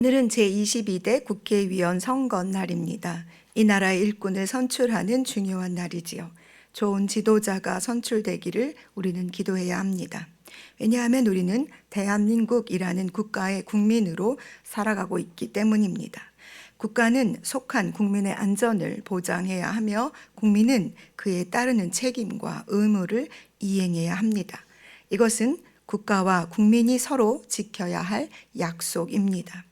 오늘은 제22대 국회의원 선거 날입니다. 이 나라의 일꾼을 선출하는 중요한 날이지요. 좋은 지도자가 선출되기를 우리는 기도해야 합니다. 왜냐하면 우리는 대한민국이라는 국가의 국민으로 살아가고 있기 때문입니다. 국가는 속한 국민의 안전을 보장해야 하며 국민은 그에 따르는 책임과 의무를 이행해야 합니다. 이것은 국가와 국민이 서로 지켜야 할 약속입니다.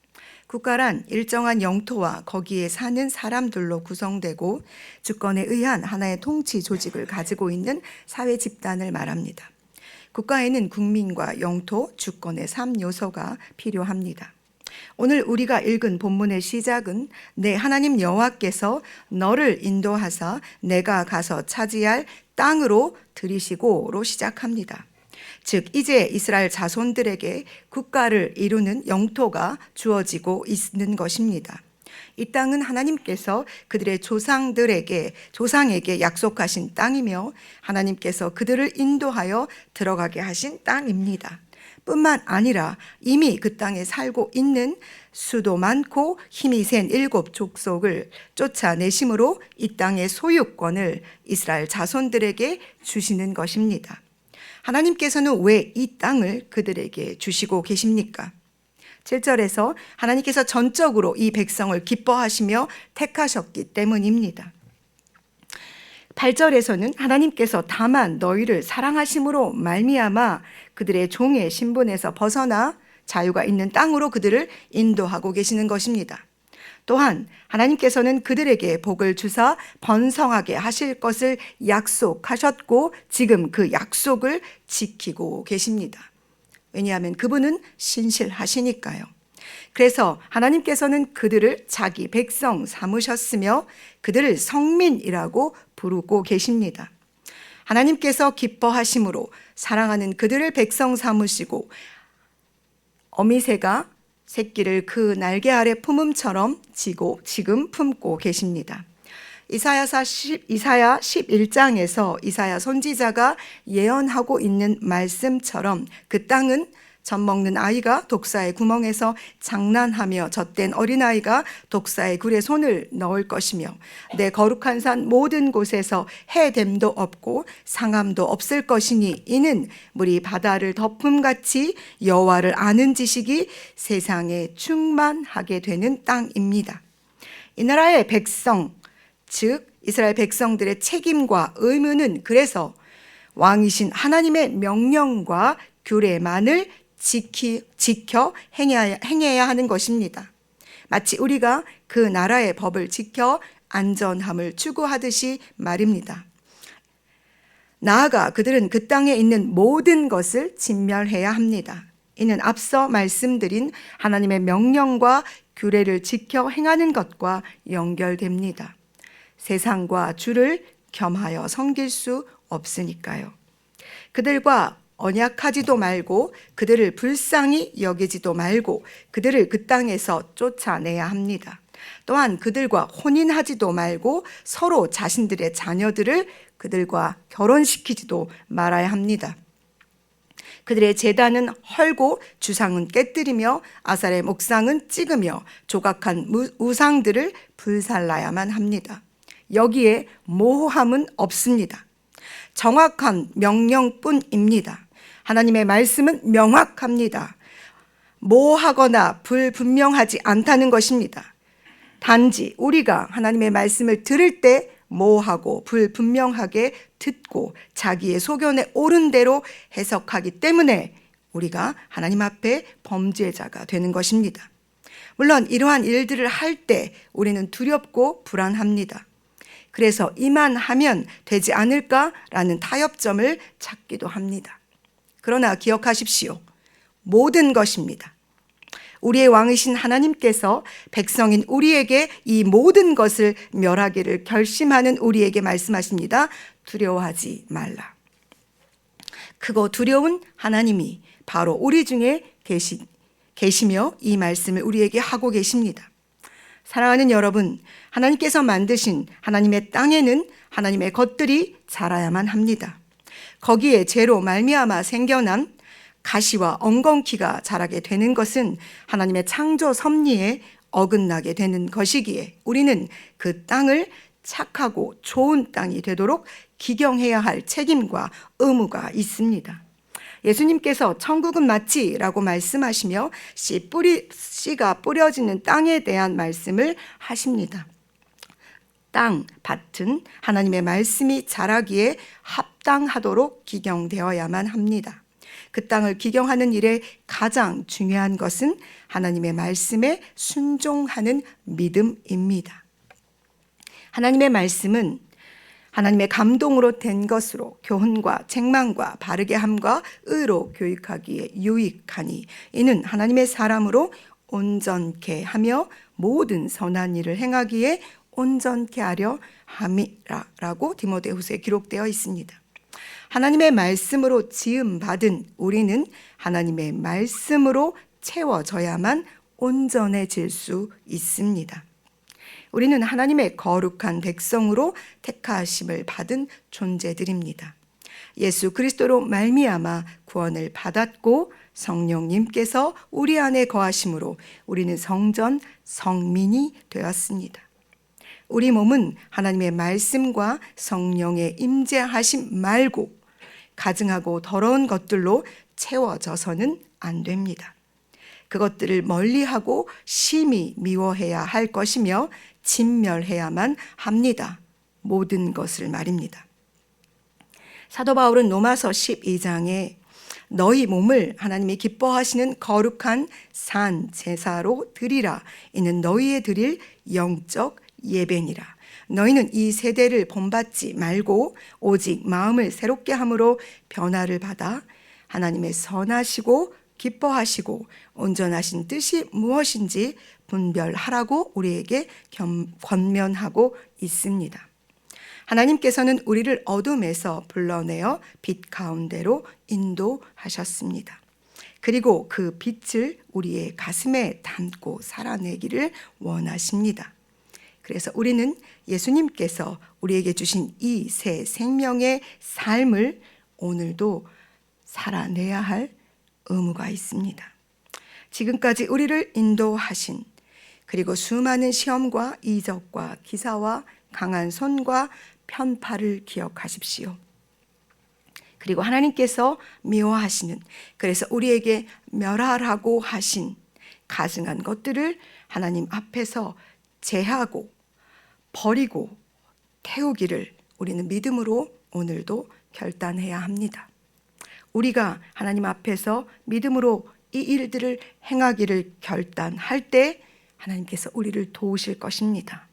국가란 일정한 영토와 거기에 사는 사람들로 구성되고 주권에 의한 하나의 통치 조직을 가지고 있는 사회 집단을 말합니다. 국가에는 국민과 영토, 주권의 3요소가 필요합니다. 오늘 우리가 읽은 본문의 시작은 내 하나님 여호와께서 너를 인도하사 내가 가서 차지할 땅으로 들이시고로 시작합니다. 즉 이제 이스라엘 자손들에게 국가를 이루는 영토가 주어지고 있는 것입니다. 이 땅은 하나님께서 그들의 조상에게 약속하신 땅이며 하나님께서 그들을 인도하여 들어가게 하신 땅입니다. 뿐만 아니라 이미 그 땅에 살고 있는 수도 많고 힘이 센 7 족속을 쫓아내심으로 이 땅의 소유권을 이스라엘 자손들에게 주시는 것입니다. 하나님께서는 왜 이 땅을 그들에게 주시고 계십니까? 7절에서 하나님께서 전적으로 이 백성을 기뻐하시며 택하셨기 때문입니다. 8절에서는 하나님께서 다만 너희를 사랑하심으로 말미암아 그들의 종의 신분에서 벗어나 자유가 있는 땅으로 그들을 인도하고 계시는 것입니다. 또한 하나님께서는 그들에게 복을 주사 번성하게 하실 것을 약속하셨고 지금 그 약속을 지키고 계십니다. 왜냐하면 그분은 신실하시니까요. 그래서 하나님께서는 그들을 자기 백성 삼으셨으며 그들을 성민이라고 부르고 계십니다. 하나님께서 기뻐하심으로 사랑하는 그들을 백성 삼으시고 어미새가 새끼를 그 날개 아래 품음처럼 지금 품고 계십니다. 이사야 11장에서 이사야 선지자가 예언하고 있는 말씀처럼 그 땅은 젖 먹는 아이가 독사의 구멍에서 장난하며 젖된 어린아이가 독사의 굴에 손을 넣을 것이며 내 거룩한 산 모든 곳에서 해됨도 없고 상함도 없을 것이니 이는 물이 바다를 덮음같이 여호와를 아는 지식이 세상에 충만하게 되는 땅입니다. 이 나라의 백성, 즉 이스라엘 백성들의 책임과 의무는 그래서 왕이신 하나님의 명령과 규례만을 지켜 행해야 하는 것입니다. 마치 우리가 그 나라의 법을 지켜 안전함을 추구하듯이 말입니다. 나아가 그들은 그 땅에 있는 모든 것을 진멸해야 합니다. 이는 앞서 말씀드린 하나님의 명령과 규례를 지켜 행하는 것과 연결됩니다. 세상과 주를 겸하여 섬길 수 없으니까요. 그들과 언약하지도 말고 그들을 불쌍히 여기지도 말고 그들을 그 땅에서 쫓아내야 합니다. 또한 그들과 혼인하지도 말고 서로 자신들의 자녀들을 그들과 결혼시키지도 말아야 합니다. 그들의 제단은 헐고 주상은 깨뜨리며 아살의 목상은 찍으며 조각한 우상들을 불살라야만 합니다. 여기에 모호함은 없습니다. 정확한 명령뿐입니다. 하나님의 말씀은 명확합니다. 모호하거나 불분명하지 않다는 것입니다. 단지 우리가 하나님의 말씀을 들을 때 모호하고 불분명하게 듣고 자기의 소견에 옳은 대로 해석하기 때문에 우리가 하나님 앞에 범죄자가 되는 것입니다. 물론 이러한 일들을 할 때 우리는 두렵고 불안합니다. 그래서 이만 하면 되지 않을까라는 타협점을 찾기도 합니다. 그러나 기억하십시오. 모든 것입니다. 우리의 왕이신 하나님께서 백성인 우리에게 이 모든 것을 멸하기를 결심하는 우리에게 말씀하십니다. 두려워하지 말라. 크고 두려운 하나님이 바로 우리 중에 계시며 이 말씀을 우리에게 하고 계십니다. 사랑하는 여러분, 하나님께서 만드신 하나님의 땅에는 하나님의 것들이 자라야만 합니다. 거기에 죄로 말미암아 생겨난 가시와 엉겅퀴가 자라게 되는 것은 하나님의 창조 섭리에 어긋나게 되는 것이기에 우리는 그 땅을 착하고 좋은 땅이 되도록 기경해야 할 책임과 의무가 있습니다. 예수님께서 천국은 마치라고 말씀하시며 씨가 뿌려지는 땅에 대한 말씀을 하십니다. 땅, 밭은 하나님의 말씀이 자라기에 합당하도록 기경되어야만 합니다. 그 땅을 기경하는 일에 가장 중요한 것은 하나님의 말씀에 순종하는 믿음입니다. 하나님의 말씀은 하나님의 감동으로 된 것으로 교훈과 책망과 바르게 함과 의로 교육하기에 유익하니 이는 하나님의 사람으로 온전케 하며 모든 선한 일을 행하기에 온전케 하려 함이라고 디모데후서에 기록되어 있습니다. 하나님의 말씀으로 지음받은 우리는 하나님의 말씀으로 채워져야만 온전해질 수 있습니다. 우리는 하나님의 거룩한 백성으로 택하심을 받은 존재들입니다. 예수 그리스도로 말미암아 구원을 받았고 성령님께서 우리 안에 거하심으로 우리는 성전 성민이 되었습니다. 우리 몸은 하나님의 말씀과 성령의 임재하심 말고 가증하고 더러운 것들로 채워져서는 안 됩니다. 그것들을 멀리하고 심히 미워해야 할 것이며 진멸해야만 합니다. 모든 것을 말입니다. 사도 바울은 로마서 12장에 너희 몸을 하나님이 기뻐하시는 거룩한 산 제사로 드리라. 이는 너희의 드릴 영적 예배니라. 너희는 이 세대를 본받지 말고 오직 마음을 새롭게 함으로 변화를 받아 하나님의 선하시고 기뻐하시고 온전하신 뜻이 무엇인지 분별하라고 우리에게 권면하고 있습니다. 하나님께서는 우리를 어둠에서 불러내어 빛 가운데로 인도하셨습니다. 그리고 그 빛을 우리의 가슴에 담고 살아내기를 원하십니다. 그래서 우리는 예수님께서 우리에게 주신 이 새 생명의 삶을 오늘도 살아내야 할 의무가 있습니다. 지금까지 우리를 인도하신 그리고 수많은 시험과 이적과 기사와 강한 손과 편파를 기억하십시오. 그리고 하나님께서 미워하시는, 그래서 우리에게 멸하라고 하신 가증한 것들을 하나님 앞에서 제하고 버리고 태우기를 우리는 믿음으로 오늘도 결단해야 합니다. 우리가 하나님 앞에서 믿음으로 이 일들을 행하기를 결단할 때 하나님께서 우리를 도우실 것입니다.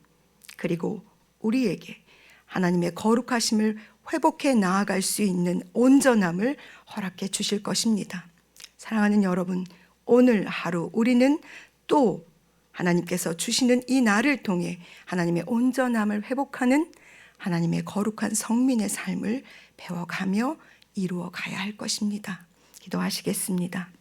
그리고 우리에게 하나님의 거룩하심을 회복해 나아갈 수 있는 온전함을 허락해 주실 것입니다. 사랑하는 여러분, 오늘 하루 우리는 또 하나님께서 주시는 이 날을 통해 하나님의 온전함을 회복하는 하나님의 거룩한 성민의 삶을 배워가며 이루어 가야 할 것입니다. 기도하시겠습니다.